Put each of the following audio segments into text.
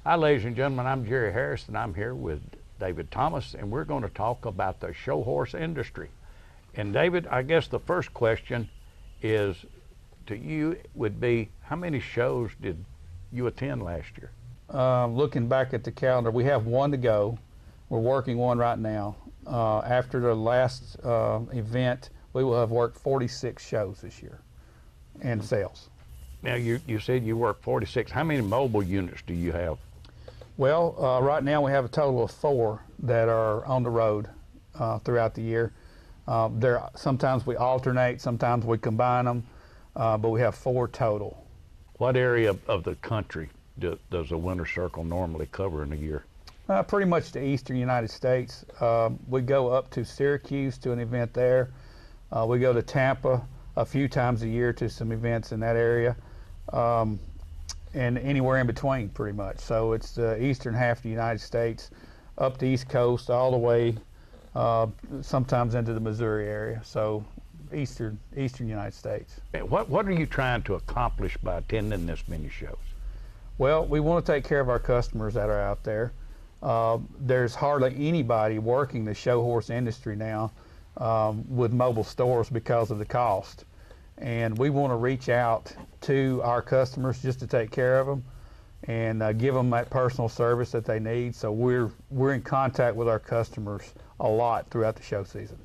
Hi, ladies and gentlemen. I'm Jerry Harris, and I'm here with David Thomas, and we're going to talk about the show horse industry. And David, I guess the first question is to you would be, how many shows did you attend last year? Looking back at the calendar, we have one to go. We're working one right now. After the last event, we will have worked 46 shows this year and sales. Now, you said you work 46. How many mobile units do you have? Well, right now we have a total of 4 that are on the road throughout the year. Sometimes we alternate, sometimes we combine them, but we have 4 total. What area of the country does the Winter Circle normally cover in a year? Pretty much the eastern United States. We go up to Syracuse to an event there. We go to Tampa a few times a year to some events in that area, and anywhere in between pretty much. So it's the eastern half of the United States, up the East Coast, all the way sometimes into the Missouri area. So eastern United States. What are you trying to accomplish by attending this many shows? Well, we want to take care of our customers that are out there. There's hardly anybody working the show horse industry now with mobile stores because of the cost. And we want to reach out to our customers just to take care of them and give them that personal service that they need. So we're in contact with our customers a lot throughout the show season.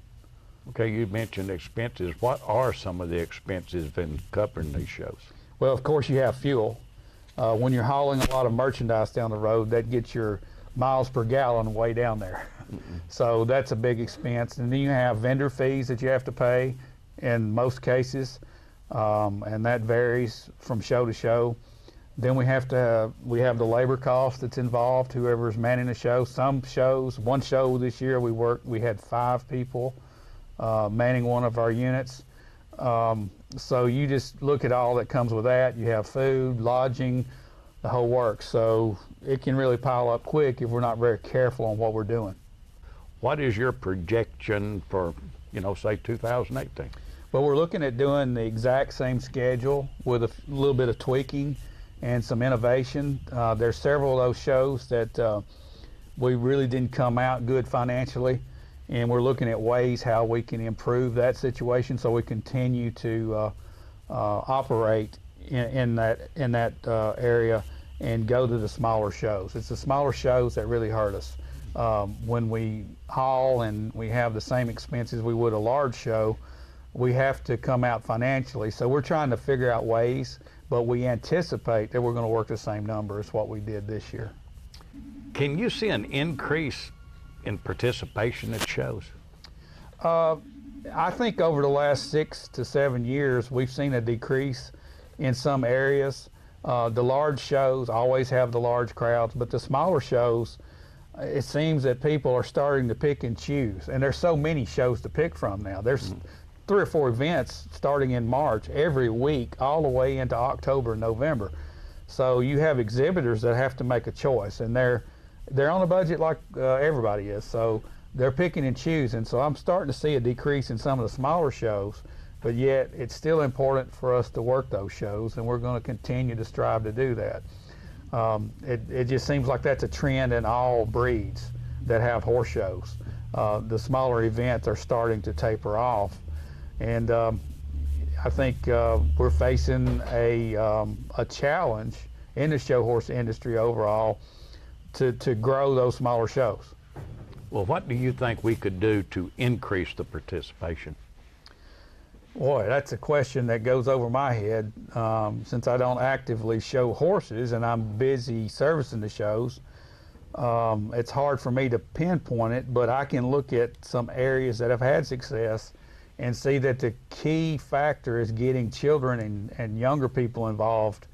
Okay, you mentioned expenses. What are some of the expenses in covering these shows? Well, of course, you have fuel. When you're hauling a lot of merchandise down the road, that gets your miles per gallon way down there. So that's a big expense. And then you have vendor fees that you have to pay in most cases, and that varies from show to show. Then we have the labor cost that's involved, whoever's manning the show. Some shows, one show this year we had 5 people manning one of our units. So you just look at all that comes with that. You have food, lodging, the whole works. So it can really pile up quick if we're not very careful on what we're doing. What is your projection for, say 2018? Well, we're looking at doing the exact same schedule with a little bit of tweaking and some innovation. There's several of those shows that we really didn't come out good financially, and we're looking at ways how we can improve that situation so we continue to operate in that area and go to the smaller shows. It's the smaller shows that really hurt us. When we haul and we have the same expenses we would a large show, we have to come out financially. So we're trying to figure out ways, but we anticipate that we're going to work the same number as what we did this year. Can you see an increase in participation at shows? I think over the last 6 to 7 years, we've seen a decrease in some areas. The large shows always have the large crowds, but the smaller shows, it seems that people are starting to pick and choose. And there's so many shows to pick from now. There's 3 or 4 events starting in March every week, all the way into October and November. So you have exhibitors that have to make a choice, and they're on a budget like everybody is. So they're picking and choosing. So I'm starting to see a decrease in some of the smaller shows, but yet it's still important for us to work those shows, and we're going to continue to strive to do that. It just seems like that's a trend in all breeds that have horse shows. The smaller events are starting to taper off, and I think we're facing a challenge in the show horse industry overall to grow those smaller shows. Well, what do you think we could do to increase the participation? Boy, that's a question that goes over my head. Since I don't actively show horses and I'm busy servicing the shows, it's hard for me to pinpoint it, but I can look at some areas that have had success and see that the key factor is getting children and younger people involved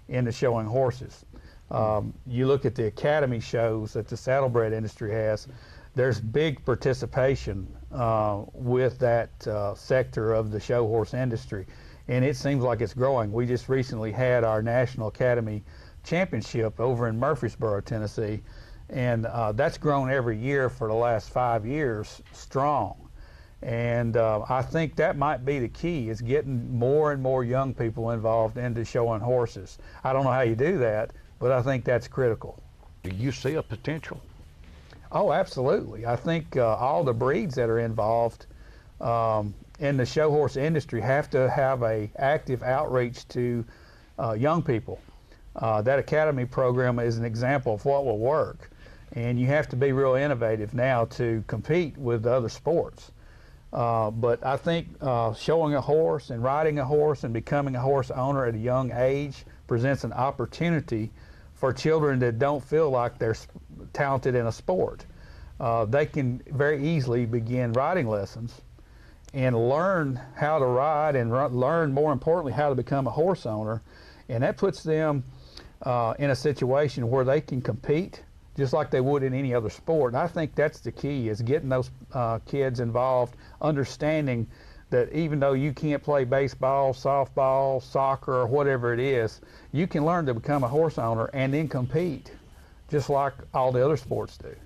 in the showing horses. You look at the academy shows that the saddlebred industry has, there's big participation with that sector of the show horse industry, and it seems like it's growing. We just recently had our National Academy Championship over in Murfreesboro, Tennessee, and that's grown every year for the last 5 years strong. And I think that might be the key, is getting more and more young people involved into showing horses. I don't know how you do that, but I think that's critical. Do you see a potential? Oh, absolutely. I think all the breeds that are involved in the show horse industry have to have a active outreach to young people. That academy program is an example of what will work. And you have to be real innovative now to compete with other sports. But I think showing a horse and riding a horse and becoming a horse owner at a young age presents an opportunity for children that don't feel like they're talented in a sport. They can very easily begin riding lessons and learn how to ride and learn, more importantly, how to become a horse owner. And that puts them in a situation where they can compete just like they would in any other sport. And I think that's the key, is getting those kids involved, understanding that even though you can't play baseball, softball, soccer, or whatever it is, you can learn to become a horse owner and then compete just like all the other sports do.